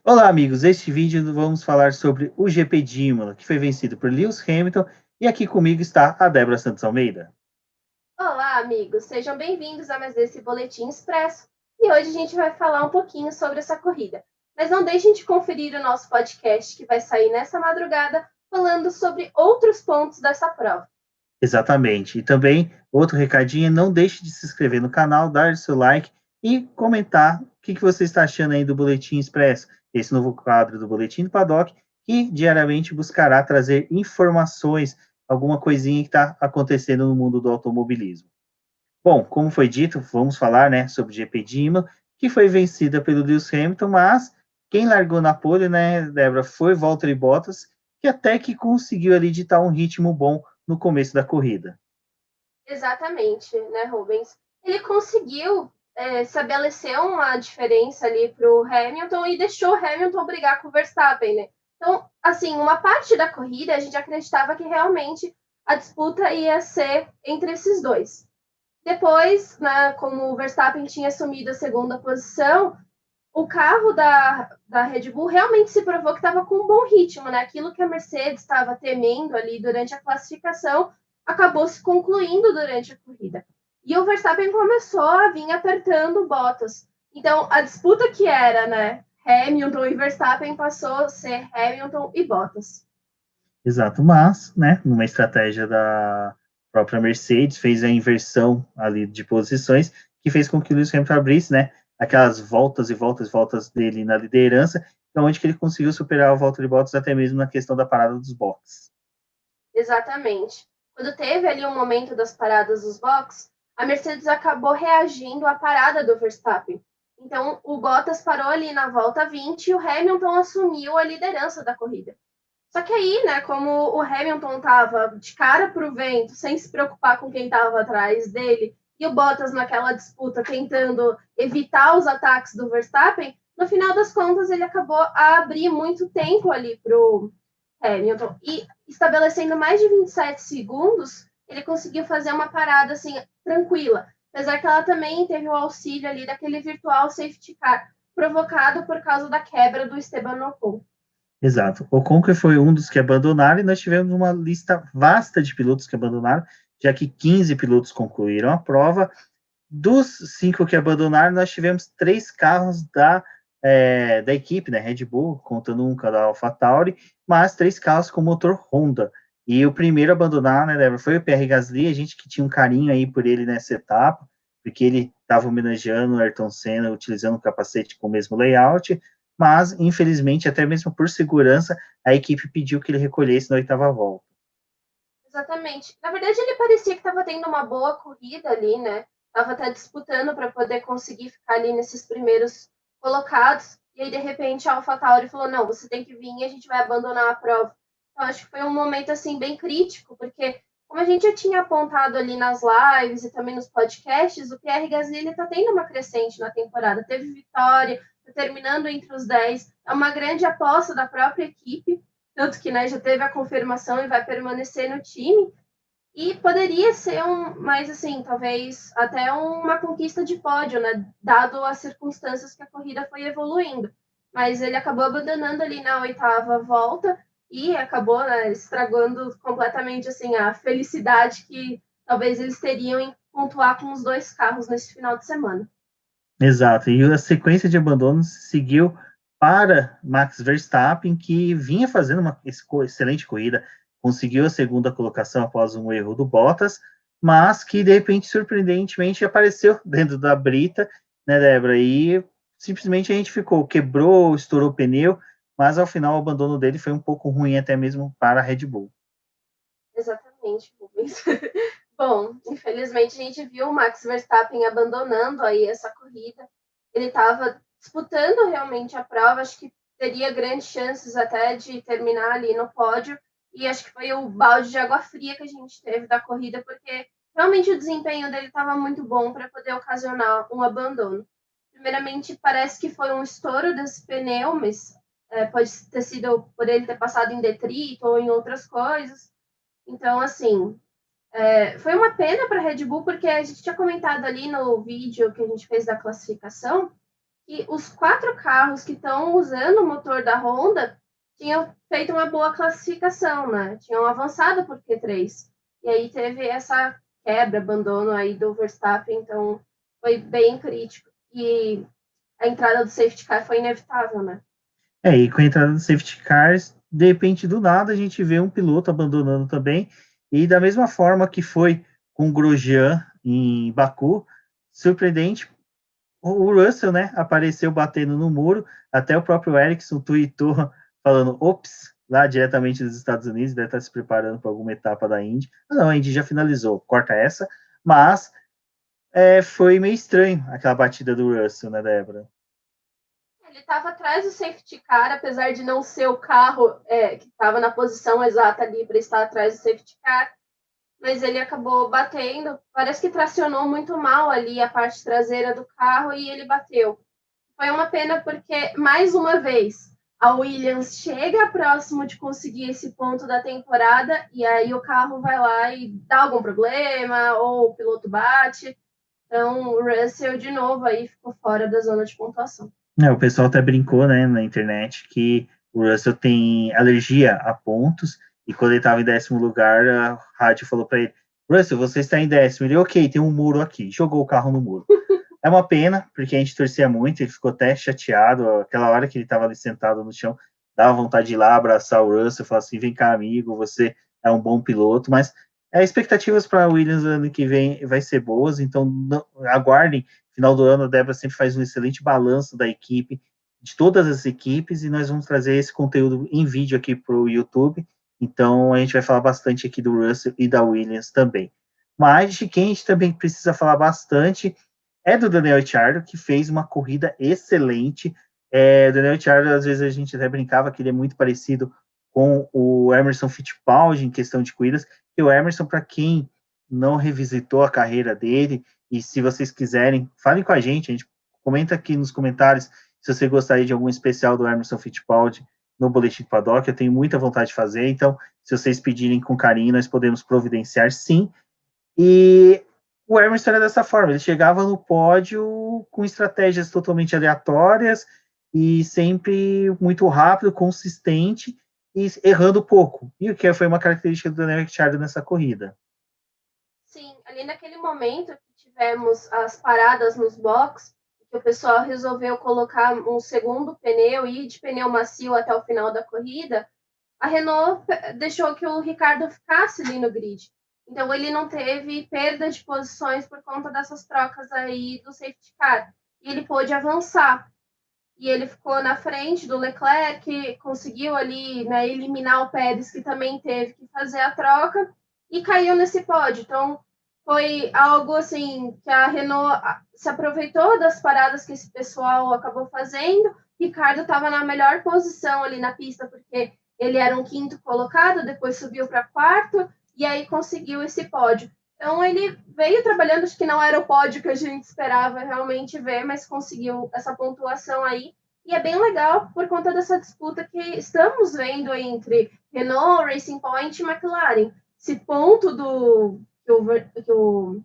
Olá, amigos. Neste vídeo vamos falar sobre o GP de Imola, que foi vencido por Lewis Hamilton, e aqui comigo está a Débora Santos Almeida. Olá, amigos! Sejam bem-vindos a mais esse Boletim Expresso. E hoje a gente vai falar um pouquinho sobre essa corrida. Mas não deixem de conferir o nosso podcast que vai sair nessa madrugada, falando sobre outros pontos dessa prova. Exatamente. E também, outro recadinho, não deixe de se inscrever no canal, dar seu like e comentar o que você está achando aí do Boletim Expresso, esse novo quadro do Boletim do Paddock, que diariamente buscará trazer informações, alguma coisinha que está acontecendo no mundo do automobilismo. Bom, como foi dito, vamos falar, né, sobre o GP de Imola, que foi vencida pelo Lewis Hamilton, mas quem largou na pole, né, Débora, foi Valtteri Bottas, que até que conseguiu ali ditar um ritmo bom no começo da corrida. Exatamente, né, Rubens? Ele conseguiu estabelecer uma diferença ali para o Hamilton e deixou o Hamilton brigar com o Verstappen, né? Então, assim, uma parte da corrida a gente acreditava que realmente a disputa ia ser entre esses dois. Depois, né, como o Verstappen tinha assumido a segunda posição, o carro da Red Bull realmente se provou que estava com um bom ritmo, né? Aquilo que a Mercedes estava temendo ali durante a classificação acabou se concluindo durante a corrida. E o Verstappen começou a vir apertando o Bottas. Então, a disputa que era, né, Hamilton e Verstappen passou a ser Hamilton e Bottas. Exato, mas, né, numa estratégia da própria Mercedes, fez a inversão ali de posições, que fez com que o Lewis Hamilton abrisse, né, aquelas voltas e voltas e voltas dele na liderança, onde que ele conseguiu superar o Valtteri Bottas até mesmo na questão da parada dos boxes. Exatamente. Quando teve ali um momento das paradas dos boxes, a Mercedes acabou reagindo à parada do Verstappen. Então, o Bottas parou ali na volta 20 e o Hamilton assumiu a liderança da corrida. Só que aí, né, como o Hamilton estava de cara para o vento, sem se preocupar com quem estava atrás dele, e o Bottas naquela disputa tentando evitar os ataques do Verstappen, no final das contas ele acabou a abrir muito tempo ali para o Hamilton. E estabelecendo mais de 27 segundos, ele conseguiu fazer uma parada assim tranquila. Apesar que ela também teve o auxílio ali daquele virtual safety car provocado por causa da quebra do Esteban Ocon. Exato. O Ocon foi um dos que abandonaram e nós tivemos uma lista vasta de pilotos que abandonaram, já que 15 pilotos concluíram a prova. Dos 5 que abandonaram, nós tivemos 3 carros da equipe, né, Red Bull, contando um da AlphaTauri, mas 3 carros com motor Honda. E o primeiro a abandonar, né, Débora, foi o Pierre Gasly, a gente que tinha um carinho aí por ele nessa etapa, porque ele estava homenageando o Ayrton Senna, utilizando o capacete com o mesmo layout, mas, infelizmente, até mesmo por segurança, a equipe pediu que ele recolhesse na 8ª volta. Exatamente. Na verdade, ele parecia que estava tendo uma boa corrida ali, né? Estava até disputando para poder conseguir ficar ali nesses primeiros colocados. E aí, de repente, a AlphaTauri falou: não, você tem que vir e a gente vai abandonar a prova. Então, acho que foi um momento assim bem crítico, porque, como a gente já tinha apontado ali nas lives e também nos podcasts, o Pierre Gasly está tendo uma crescente na temporada. Teve vitória, tá terminando entre os 10. É uma grande aposta da própria equipe, tanto que, né, já teve a confirmação e vai permanecer no time. E poderia ser mas assim, talvez até uma conquista de pódio, né, dado as circunstâncias que a corrida foi evoluindo. Mas ele acabou abandonando ali na 8ª volta e acabou, né, estragando completamente assim a felicidade que talvez eles teriam em pontuar com os 2 carros nesse final de semana. Exato, e a sequência de abandonos seguiu para Max Verstappen, que vinha fazendo uma excelente corrida, conseguiu a segunda colocação após um erro do Bottas, mas que de repente, surpreendentemente, apareceu dentro da brita, né, Débora? E simplesmente a gente quebrou, estourou o pneu, mas ao final o abandono dele foi um pouco ruim, até mesmo para a Red Bull. Exatamente, Rubens. Bom, infelizmente a gente viu o Max Verstappen abandonando aí essa corrida. Ele estava disputando realmente a prova, acho que teria grandes chances até de terminar ali no pódio. E acho que foi o balde de água fria que a gente teve da corrida, porque realmente o desempenho dele estava muito bom para poder ocasionar um abandono. Primeiramente, parece que foi um estouro desse pneu, mas pode ter sido por ele ter passado em detrito ou em outras coisas. Então, assim, foi uma pena para a Red Bull, porque a gente tinha comentado ali no vídeo que a gente fez da classificação que os 4 carros que estão usando o motor da Honda tinham feito uma boa classificação, né? Tinham avançado por Q3. E aí teve essa quebra, abandono aí do Verstappen, então foi bem crítico. E a entrada do safety car foi inevitável, né? E com a entrada dos safety cars, de repente, do nada, a gente vê um piloto abandonando também. E da mesma forma que foi com o Grosjean em Baku, surpreendente, o Russell, né, apareceu batendo no muro, até o próprio Ericsson tweetou falando, ops, lá diretamente dos Estados Unidos, deve estar se preparando para alguma etapa da Indy. Ah, não, a Indy já finalizou, corta essa, mas foi meio estranho aquela batida do Russell, né, Débora? Ele estava atrás do safety car, apesar de não ser o carro que estava na posição exata ali para estar atrás do safety car, mas ele acabou batendo. Parece que tracionou muito mal ali a parte traseira do carro e ele bateu. Foi uma pena porque, mais uma vez, a Williams chega próximo de conseguir esse ponto da temporada e aí o carro vai lá e dá algum problema ou o piloto bate. Então, o Russell, de novo, aí ficou fora da zona de pontuação. O pessoal até brincou, né, na internet que o Russell tem alergia a pontos e quando ele estava em 10º lugar, a rádio falou para ele, Russell, você está em 10º. Ele, ok, tem um muro aqui. Jogou o carro no muro. É uma pena, porque a gente torcia muito, ele ficou até chateado, aquela hora que ele estava ali sentado no chão, dava vontade de ir lá abraçar o Russell, falar assim, vem cá, amigo, você é um bom piloto, mas expectativas para a Williams ano que vem vai ser boas, então aguardem, final do ano a Débora sempre faz um excelente balanço da equipe, de todas as equipes, e nós vamos trazer esse conteúdo em vídeo aqui para o YouTube, então a gente vai falar bastante aqui do Russell e da Williams também. Mas de quem a gente também precisa falar bastante é do Daniel Ricciardo, que fez uma corrida excelente. O Daniel Ricciardo, às vezes a gente até brincava que ele é muito parecido com o Emerson Fittipaldi em questão de corridas, e o Emerson, para quem não revisitou a carreira dele, e se vocês quiserem, falem com a gente comenta aqui nos comentários se você gostaria de algum especial do Emerson Fittipaldi no Boletim do Paddock, eu tenho muita vontade de fazer, então, se vocês pedirem com carinho, nós podemos providenciar, sim. E o Emerson era dessa forma, ele chegava no pódio com estratégias totalmente aleatórias e sempre muito rápido, consistente e errando pouco. E o que foi uma característica do Daniel Ricciardo nessa corrida. Sim, ali naquele momento que tivemos as paradas nos boxes, que o pessoal resolveu colocar um segundo pneu e ir de pneu macio até o final da corrida, a Renault deixou que o Ricciardo ficasse ali no grid. Então, ele não teve perda de posições por conta dessas trocas aí do safety car. E ele pôde avançar. E ele ficou na frente do Leclerc, que conseguiu ali, né, eliminar o Pérez, que também teve que fazer a troca, e caiu nesse pódio. Então, foi algo assim que a Renault se aproveitou das paradas que esse pessoal acabou fazendo. Ricardo estava na melhor posição ali na pista, porque ele era um 5º colocado, depois subiu para 4º, e aí conseguiu esse pódio. Então, ele veio trabalhando, acho que não era o pódio que a gente esperava realmente ver, mas conseguiu essa pontuação aí. E é bem legal por conta dessa disputa que estamos vendo entre Renault, Racing Point e McLaren. Esse ponto que o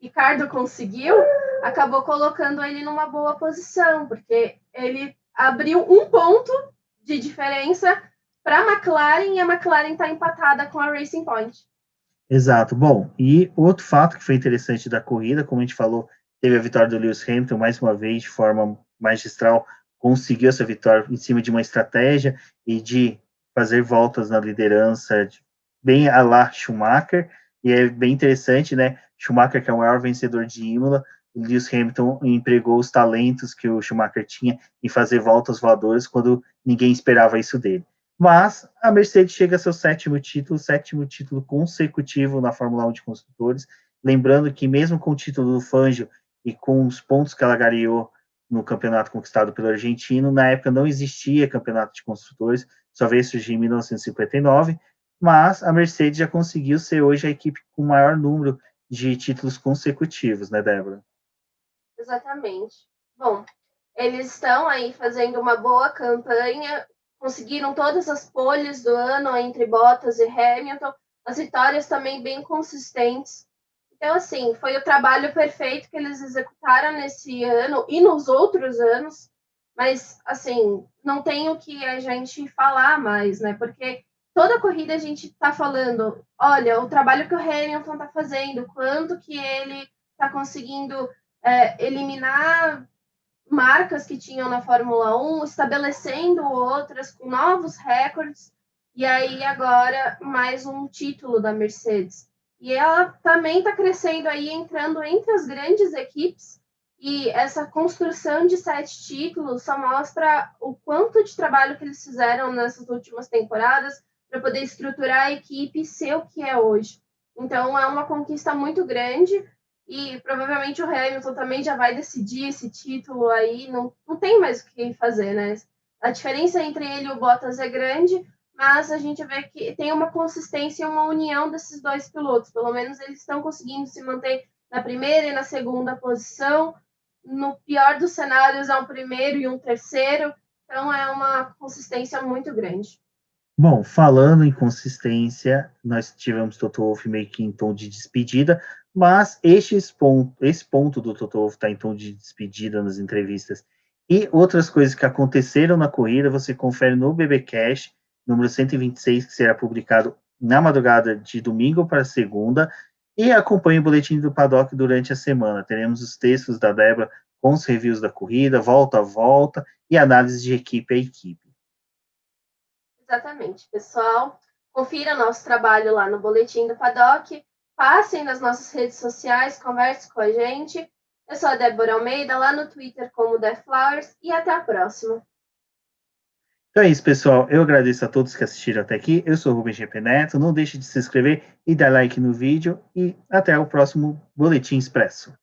Ricardo conseguiu acabou colocando ele numa boa posição, porque ele abriu um ponto de diferença para a McLaren e a McLaren está empatada com a Racing Point. Exato. Bom, e outro fato que foi interessante da corrida, como a gente falou, teve a vitória do Lewis Hamilton, mais uma vez, de forma magistral, conseguiu essa vitória em cima de uma estratégia e de fazer voltas na liderança, bem a la Schumacher, e é bem interessante, né? Schumacher, que é o maior vencedor de Imola, o Lewis Hamilton empregou os talentos que o Schumacher tinha em fazer voltas voadoras quando ninguém esperava isso dele. Mas a Mercedes chega a seu sétimo título consecutivo na Fórmula 1 de construtores. Lembrando que, mesmo com o título do Fangio e com os pontos que ela gareou no campeonato conquistado pelo argentino, na época não existia campeonato de construtores, só veio surgir em 1959. Mas a Mercedes já conseguiu ser hoje a equipe com o maior número de títulos consecutivos, né, Débora? Exatamente. Bom, eles estão aí fazendo uma boa campanha, conseguiram todas as poles do ano entre Bottas e Hamilton, as vitórias também bem consistentes. Então, assim, foi o trabalho perfeito que eles executaram nesse ano e nos outros anos, mas, assim, não tem o que a gente falar mais, né? Porque toda corrida a gente está falando, olha, o trabalho que o Hamilton está fazendo, quanto que ele está conseguindo eliminar marcas que tinham na Fórmula 1, estabelecendo outras com novos recordes, e aí agora mais um título da Mercedes. E ela também está crescendo aí, entrando entre as grandes equipes, e essa construção de 7 títulos só mostra o quanto de trabalho que eles fizeram nessas últimas temporadas para poder estruturar a equipe e ser o que é hoje. Então é uma conquista muito grande, e provavelmente o Hamilton também já vai decidir esse título aí, não tem mais o que fazer, né? A diferença entre ele e o Bottas é grande, mas a gente vê que tem uma consistência e uma união desses dois pilotos. Pelo menos eles estão conseguindo se manter na primeira e na segunda posição. No pior dos cenários, é um primeiro e um terceiro. Então é uma consistência muito grande. Bom, falando em consistência, nós tivemos Toto Wolff meio que em tom de despedida, mas esse ponto do Toto Wolff está em tom de despedida nas entrevistas e outras coisas que aconteceram na corrida, você confere no BBcast, número 126, que será publicado na madrugada de domingo para segunda, e acompanhe o boletim do Paddock durante a semana. Teremos os textos da Débora com os reviews da corrida, volta a volta, e análise de equipe a equipe. Exatamente, pessoal. Confira nosso trabalho lá no Boletim do Paddock. Passem nas nossas redes sociais, converse com a gente. Eu sou a Débora Almeida, lá no Twitter como The Flowers, e até a próxima. Então é isso, pessoal. Eu agradeço a todos que assistiram até aqui. Eu sou o Rubens GP Neto. Não deixe de se inscrever e dar like no vídeo. E até o próximo Boletim Expresso.